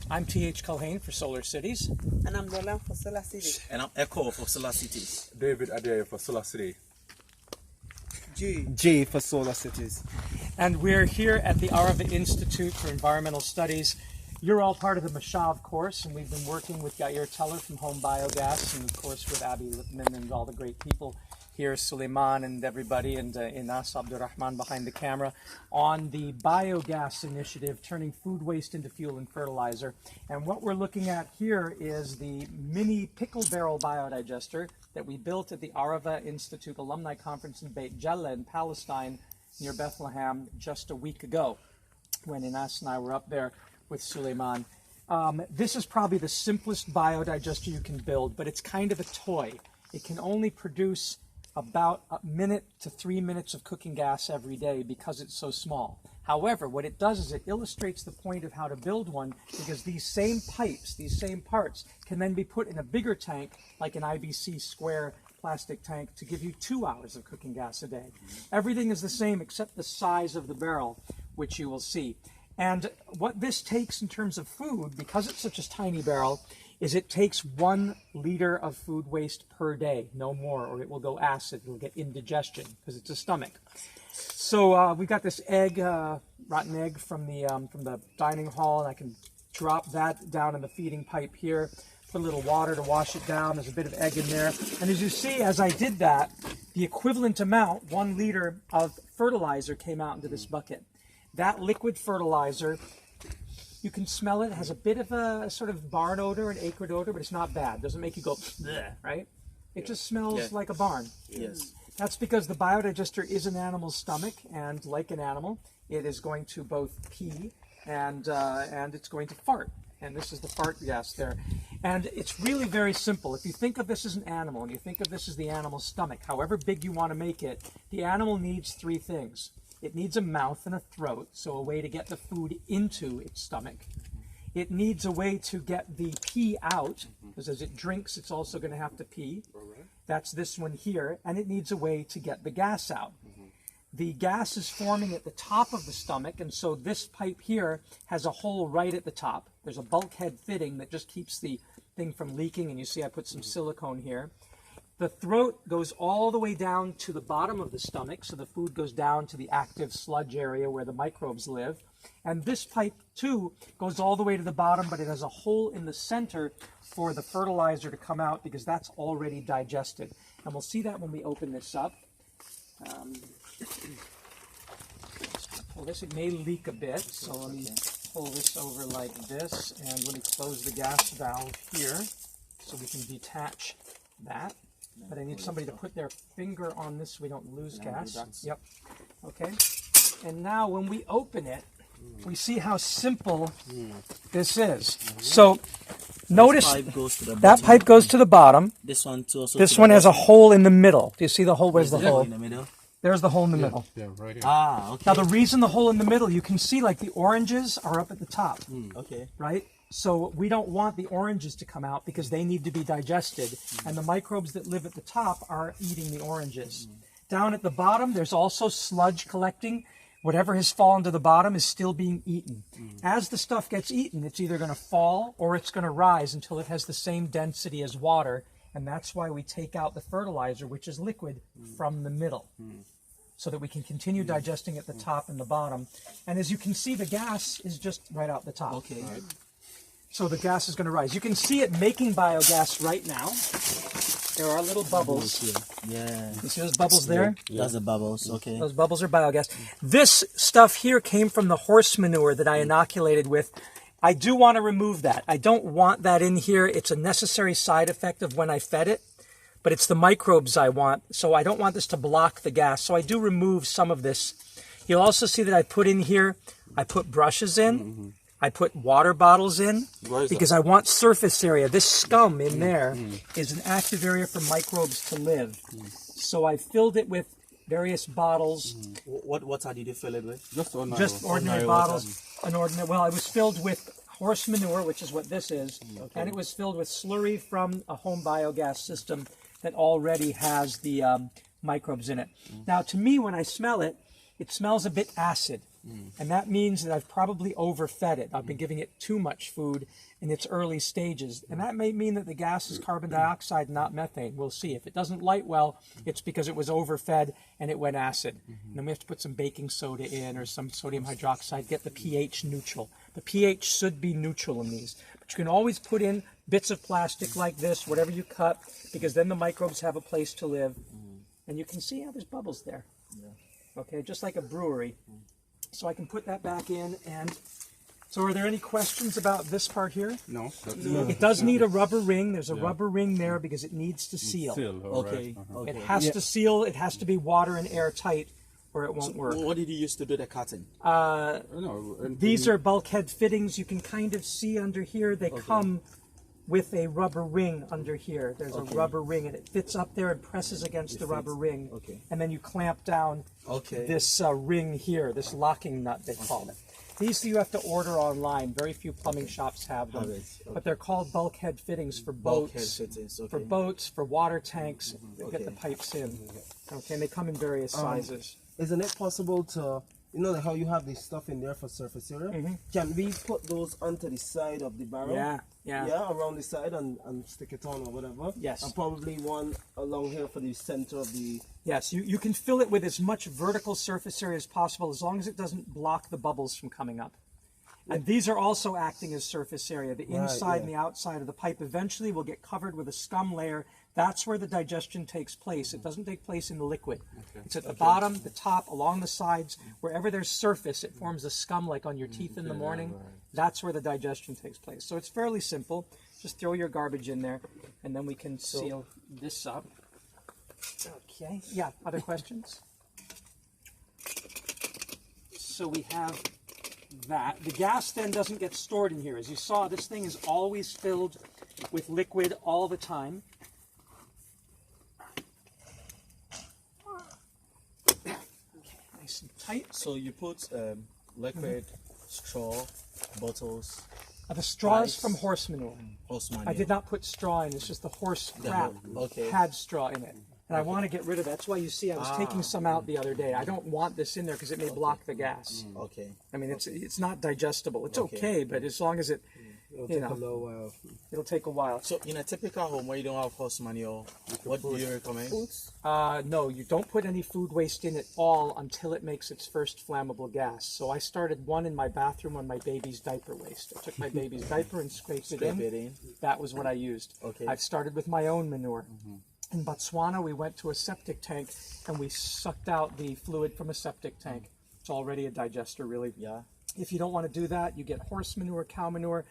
I'm T.H. Culhane for Solar Cities. And I'm Lola for Solar City. And I'm Echo for Solar Cities. David Adair for Solar City. G for Solar Cities. And we're here at the Arava Institute for Environmental Studies. You're all part of the MASHAV course, and we've been working with Yair Teller from Home Biogas, and of course with Abby Lipman and all the great people here, Suleiman and everybody, and Inas Abdurrahman behind the camera, on the biogas initiative, turning food waste into fuel and fertilizer. And what we're looking at here is the mini pickle barrel biodigester that we built at the Arava Institute Alumni Conference in Beit Jella in Palestine near Bethlehem just a week ago, when Inas and I were up there with Suleiman. This is probably the simplest biodigester you can build, but it's kind of a toy. It can only produce about a minute to 3 minutes of cooking gas every day because it's so small. However, what it does is it illustrates the point of how to build one, because these same pipes, these same parts, can then be put in a bigger tank, like an IBC square plastic tank, to give you 2 hours of cooking gas a day. Everything is the same except the size of the barrel, which you will see. And what this takes in terms of food, because it's such a tiny barrel, is it takes 1 liter of food waste per day, no more, or it will go acid. It will get indigestion because it's a stomach. So we got this egg, rotten egg from the dining hall, and I can drop that down in the feeding pipe here. Put a little water to wash it down. There's a bit of egg in there, and as you see, as I did that, the equivalent amount, 1 liter of fertilizer, came out into this bucket. That liquid fertilizer, you can smell it. It has a bit of a sort of barn odor, an acrid odor, but it's not bad. It doesn't make you go, bleh, right? It just smells like a barn. Yes. That's because the biodigester is an animal's stomach, and like an animal, it is going to both pee and it's going to fart. And this is the fart gas there. And it's really very simple. If you think of this as an animal, and you think of this as the animal's stomach, however big you want to make it, the animal needs 3 things. It needs a mouth and a throat, so a way to get the food into its stomach. It needs a way to get the pee out, because as it drinks, it's also going to have to pee. That's this one here. And it needs a way to get the gas out. The gas is forming at the top of the stomach, and so this pipe here has a hole right at the top. There's a bulkhead fitting that just keeps the thing from leaking, and you see I put some silicone here. The throat goes all the way down to the bottom of the stomach, so the food goes down to the active sludge area where the microbes live. And this pipe, too, goes all the way to the bottom, but it has a hole in the center for the fertilizer to come out, because that's already digested. And we'll see that when we open this up. Pull this, it may leak a bit, so let me pull this over like this, and let me close the gas valve here so we can detach that. But I need somebody to put their finger on this so we don't lose gas. Yep. Okay. And now when we open it, we see how simple this is. So notice that pipe goes to the bottom. This one too. Also this one has a hole in the middle. Do you see the hole? Where's the hole? In the middle? There's the hole in the middle. Yeah, right here. Ah, okay. Now the reason the hole in the middle, you can see like the oranges are up at the top. Okay. Right? So we don't want the oranges to come out because they need to be digested, and the microbes that live at the top are eating the oranges. Down at the bottom, there's also sludge collecting. Whatever has fallen to the bottom is still being eaten. As the stuff gets eaten, it's either going to fall or it's going to rise until it has the same density as water, and that's why we take out the fertilizer, which is liquid, from the middle, so that we can continue digesting at the top and the bottom. And as you can see, the gas is just right out the top. Okay. So the gas is going to rise. You can see it making biogas right now. There are little bubbles. Yeah. You see those bubbles there? That's the bubbles. Okay. Those bubbles are biogas. This stuff here came from the horse manure that I inoculated with. I do want to remove that. I don't want that in here. It's a necessary side effect of when I fed it, but it's the microbes I want. So I don't want this to block the gas. So I do remove some of this. You'll also see that I put in here, I put brushes in. I put water bottles in because I want surface area. This scum in there is an active area for microbes to live. So I filled it with various bottles. What water did you fill it with? Just ordinary bottles. Well, I was filled with horse manure, which is what this is, and it was filled with slurry from a home biogas system that already has the microbes in it. Now, to me, when I smell it, it smells a bit acid. And that means that I've probably overfed it. I've been giving it too much food in its early stages. And that may mean that the gas is carbon dioxide, not methane. We'll see. If it doesn't light well, it's because it was overfed and it went acid. And then we have to put some baking soda in or some sodium hydroxide, get the pH neutral. The pH should be neutral in these. But you can always put in bits of plastic like this, whatever you cut, because then the microbes have a place to live. And you can see how there's bubbles there. Okay, just like a brewery. So I can put that back in. And so are there any questions about this part here? No. It does need a rubber ring. There's a rubber ring there because it needs to seal. Okay. It has to seal. It has to be water and airtight or it won't work. What did you use to do the cutting? These are bulkhead fittings. You can kind of see under here. They come with a rubber ring under here. There's a rubber ring and it fits up there and presses against the rubber ring. And then you clamp down this ring here, this locking nut they call it. These you have to order online. Very few plumbing shops have them. But they're called bulkhead fittings for boats, for boats, for water tanks. They get the pipes in. Okay, and they come in various sizes. Isn't it possible to, you know how you have this stuff in there for surface area? Can we put those onto the side of the barrel? Yeah, around the side and stick it on or whatever? Yes. And probably one along here for the center of the... Yes, you can fill it with as much vertical surface area as possible as long as it doesn't block the bubbles from coming up. And these are also acting as surface area. The inside and the outside of the pipe eventually will get covered with a scum layer. That's where the digestion takes place. It doesn't take place in the liquid. It's at the bottom, the top, along the sides. Wherever there's surface, it forms a scum like on your teeth in the morning. That's where the digestion takes place. So it's fairly simple. Just throw your garbage in there, and then we can seal this up. Okay, yeah, other questions? So we have that. The gas then doesn't get stored in here. As you saw, this thing is always filled with liquid all the time. Okay, nice and tight. So you put liquid, straw, bottles. The straw is from horse manure. Horse manure. I did not put straw in. It's just the horse crap had straw in it. And I want to get rid of that. That's why you see I was taking some out the other day. I don't want this in there because it may block the gas. I mean, it's not digestible. It's okay, but as long as it, you know, it'll take a while. So in a typical home where you don't have horse manure, what do you recommend? No, you don't put any food waste in at all until it makes its first flammable gas. So I started one in my bathroom on my baby's diaper waste. I took my baby's diaper and scraped it in. That was what I used. I've started with my own manure. In Botswana, we went to a septic tank and we sucked out the fluid from a septic tank. It's already a digester, really. If you don't want to do that, you get horse manure, cow manure.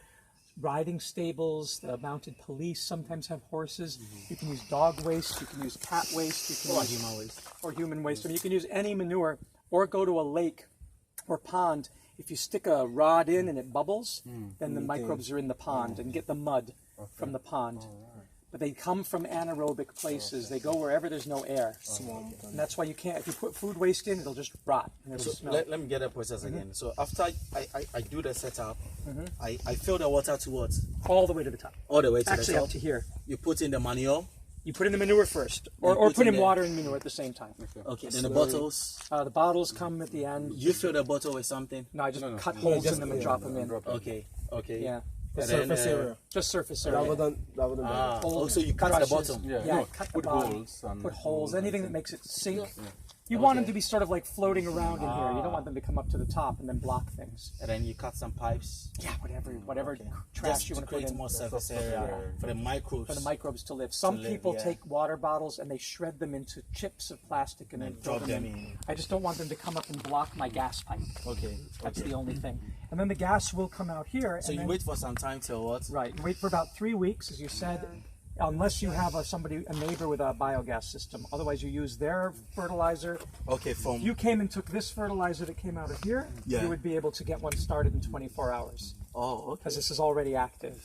Riding stables, the mounted police sometimes have horses. You can use dog waste, you can use cat waste, you can use human waste. Or human waste. I mean, you can use any manure or go to a lake or pond. If you stick a rod in and it bubbles, then the microbes are in the pond and get the mud from the pond. But they come from anaerobic places. They go wherever there's no air. And that's why you can't, if you put food waste in, it'll just rot. And it'll smell. Let me get the process again. So after I do the setup, I fill the water to what? All the way to the top. All the way to Actually, the top? up to here. You put in the manure? You put in the manure first. Or put in water and manure at the same time. Okay, then the bottles? The bottles come at the end. You fill the bottle with something? No, I just cut holes in them and drop them in. Okay. Yeah. Surface area. Just surface area. That wouldn't so you cut the bottom? Cut the Put bottom. holes. And Put holes. Anything that makes it sink. You want them to be sort of like floating around in here. You don't want them to come up to the top and then block things. And then you cut some pipes? Yeah, whatever trash Just you want to put create in. more surface area for the microbes. For the microbes to live. Some people take water bottles and they shred them into chips of plastic and then drop them in. I just don't want them to come up and block my gas pipe. That's the only thing. And then the gas will come out here. So you wait for some time till what? Right. You wait for about 3 weeks, as you said. Unless you have a neighbor with a biogas system. Otherwise, you use their fertilizer. If you came and took this fertilizer that came out of here, you would be able to get one started in 24 hours. Because this is already active.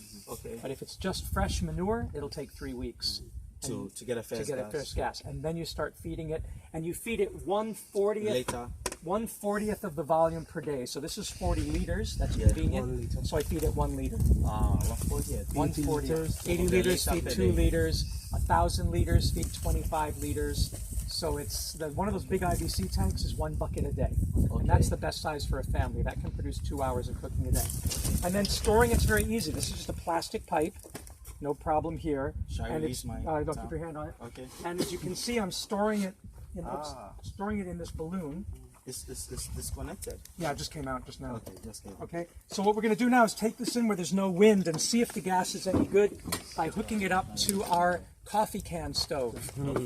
But if it's just fresh manure, it'll take 3 weeks. To get a first gas. And then you start feeding it, and you feed it 1/40th of the volume per day. So this is 40 liters. That's convenient. So I feed it 1 liter. 140. 80 liters feed 2 liters. 1,000 liters feed 25 liters. So it's one of those big IBC tanks is 1 bucket a day. And that's the best size for a family. That can produce 2 hours of cooking a day. And then storing it's very easy. This is just a plastic pipe. No problem here. Shall I and release my don't towel? keep your hand on it. Okay. And as you can see, I'm storing it in this balloon. It's disconnected. Yeah, it just came out just now. Okay, just kidding. Okay, so what we're going to do now is take this in where there's no wind and see if the gas is any good by hooking it up to our coffee can stove,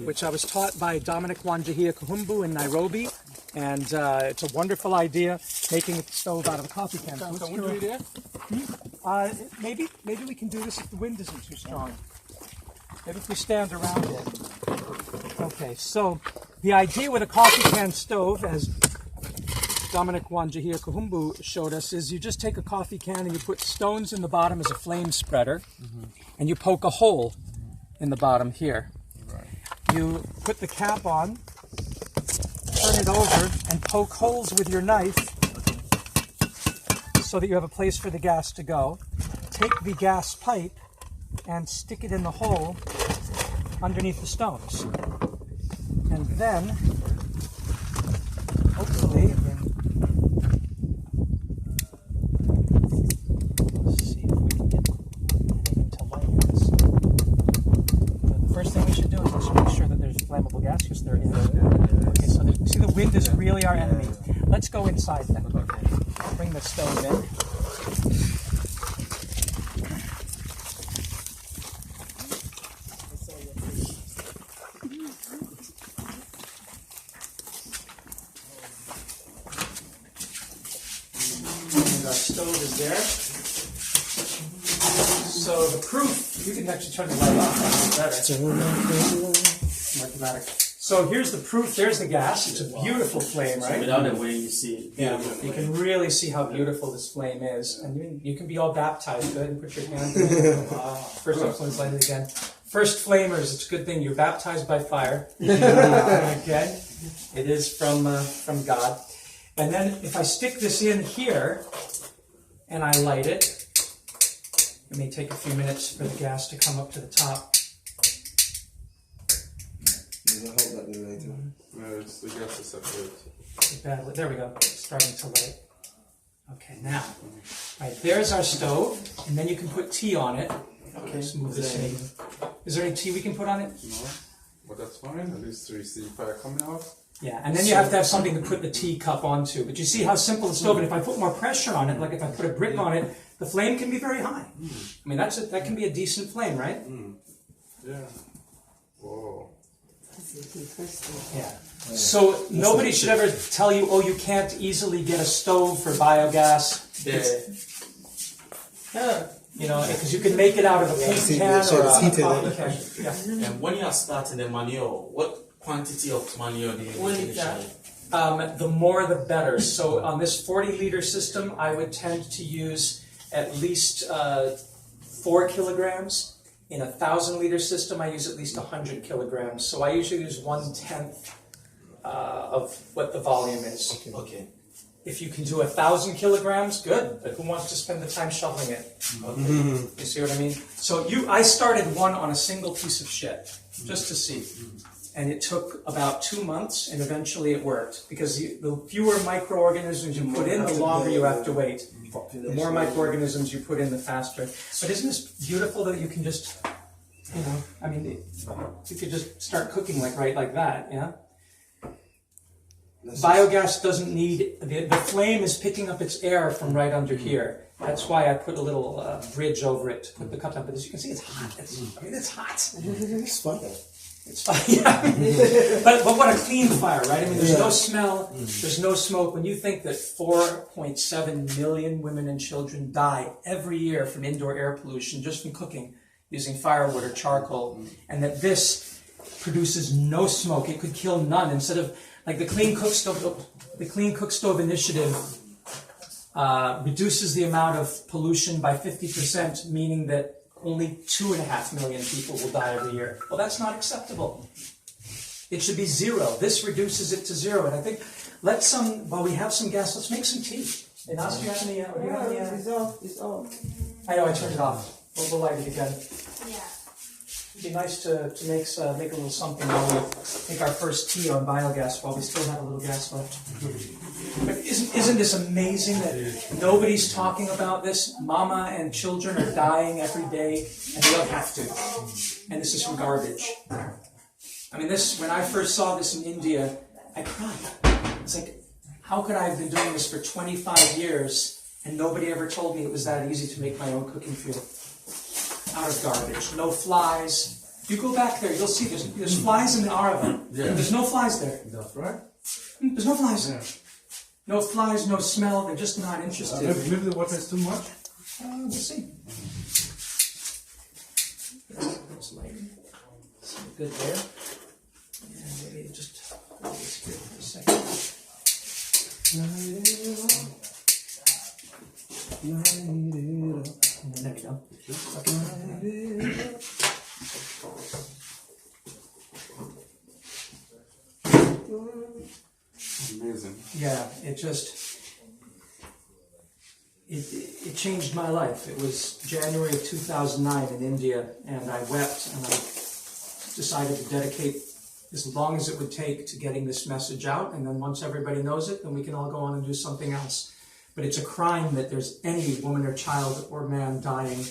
which I was taught by Dominic Wanjahia Kahumbu in Nairobi, and it's a wonderful idea, making a stove out of a coffee can. So Can we do it there? maybe we can do this if the wind isn't too strong. Maybe if we stand around it. Okay, so the idea with a coffee can stove, as Dominic Wanjahia Kahumbu showed us, is you just take a coffee can and you put stones in the bottom as a flame spreader, and you poke a hole in the bottom here. You put the cap on, turn it over, and poke holes with your knife so that you have a place for the gas to go. Take the gas pipe and stick it in the hole underneath the stones. And then, hopefully, let's see if we can get anything to light this. The first thing we should do is let's make sure that there's flammable gas, because there is. Okay, so see, the wind is really our enemy. Let's go inside then. Bring the stove in. And our stove is there. So the proof, you can actually turn the light off. That's better. More dramatic. So here's the proof. There's the gas. It's a beautiful flame, right? Without the way you see it. Yeah, you can really see how beautiful this flame is. And you can be all baptized. Go ahead and put your hand in it. First off, let's light it again. First flamers, it's a good thing you're baptized by fire. Okay? It is from God. And then if I stick this in here and I light it, it may take a few minutes for the gas to come up to the top. No, it's the gas is separate. There we go. It's starting to light. Okay, now, right, there's our stove, and then you can put tea on it. Okay, let's move this in. Is there any tea we can put on it? No, but that's fine. At least we see fire coming out. Yeah, and then you have to have something to put the tea cup onto. But you see how simple the stove, and if I put more pressure on it, like if I put a brick on it, the flame can be very high. I mean, that can be a decent flame, right? Yeah. Whoa. Yeah. So nobody should ever tell you, oh, you can't easily get a stove for biogas. You know, because you can make it out of a paint can or a coffee can. Yeah. And when you are starting the manure, what quantity of manure do you use initially? The more the better. So on this 40-liter system, I would tend to use at least 4 kilograms. In a 1,000-liter system, I use at least 100 kilograms. So I usually use 1/10 of what the volume is. Okay. If you can do 1,000 kilograms, good. But who wants to spend the time shoveling it? Okay. You see what I mean? So I started one on a single piece of shit, just to see. And it took about 2 months, and eventually it worked. Because the fewer microorganisms you put in, the longer you have to wait. The more microorganisms you put in, the faster. But isn't this beautiful that you can just, I mean, you could just start cooking like that, yeah? Biogas doesn't need, the flame is picking up its air from right under here. That's why I put a little bridge over it to put the cup down. But as you can see, it's hot. It's hot. It's fun. It's fine, yeah. but what a clean fire, right? I mean, there's no smell, there's no smoke. When you think that 4.7 million women and children die every year from indoor air pollution just from cooking using firewood or charcoal, and that this produces no smoke, it could kill none. Instead of like the Clean Cook Stove Initiative reduces the amount of pollution by 50%, meaning that only 2.5 million people will die every year. Well, that's not acceptable. It should be 0. This reduces it to 0. And I think while we have some gas, let's make some tea. And ask do you have any? It's off. It's off. I know I turned it off. We'll light it again. Yeah. It'd be nice to make a little something while we make our first tea on biogas while we still have a little gas left. But isn't this amazing that nobody's talking about this? Mama and children are dying every day, and they don't have to. And this is from garbage. I mean, when I first saw this in India, I cried. It's like, how could I have been doing this for 25 years and nobody ever told me it was that easy to make my own cooking fuel? Out of garbage, no flies. If you go back there, you'll see there's flies in the Arava. Yeah. There's no flies there. That's right. There's no flies. Yeah. No flies, no smell. They're just not interested. Maybe the water is too much. We'll see. It's light. Good there. And maybe just hold this here for a second. And there we go. Amazing. Yeah, it changed my life. It was January of 2009 in India, and I wept, and I decided to dedicate as long as it would take to getting this message out, and then once everybody knows it, then we can all go on and do something else. But it's a crime that there's any woman or child or man dying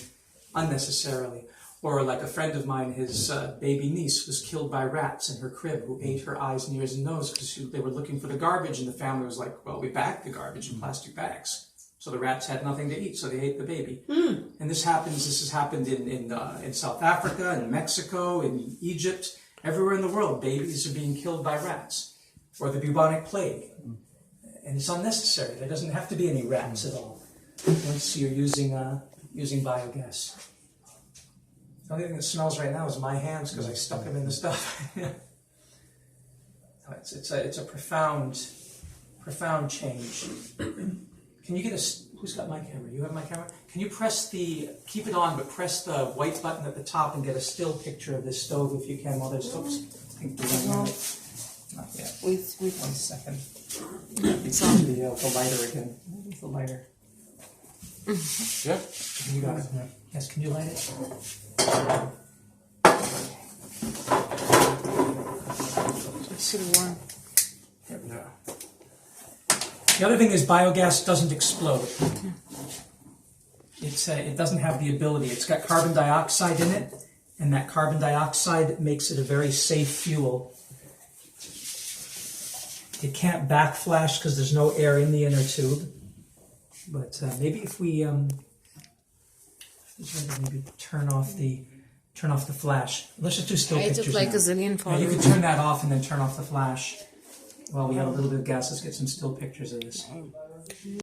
unnecessarily. Or like a friend of mine, his baby niece was killed by rats in her crib who ate her eyes and ears and nose because they were looking for the garbage, and the family was like, well, we bagged the garbage in plastic bags. So the rats had nothing to eat, so they ate the baby. And this has happened in South Africa, in Mexico, in Egypt, everywhere in the world. Babies are being killed by rats. Or the bubonic plague. And it's unnecessary. There doesn't have to be any rats at all once you're using biogas. The only thing that smells right now is my hands because I stuck them in the stuff. It's a profound change. Can you get who's got my camera? You have my camera? Can you keep it on, but press the white button at the top and get a still picture of this stove if you can while there's stoves? I think we're going on. Not yet. Wait 1 second. It's on the lighter again. The lighter. Yeah. You got it. Yes, can you light it? It's still warm. There we go. The other thing is biogas doesn't explode. It doesn't have the ability. It's got carbon dioxide in it, and that carbon dioxide makes it a very safe fuel. It can't backflash because there's no air in the inner tube. But maybe if we maybe turn off the flash. Let's just do still pictures. I took like now. a zillion Yeah, photos. you can turn that off and then turn off the flash. While we have a little bit of gas, let's get some still pictures of this.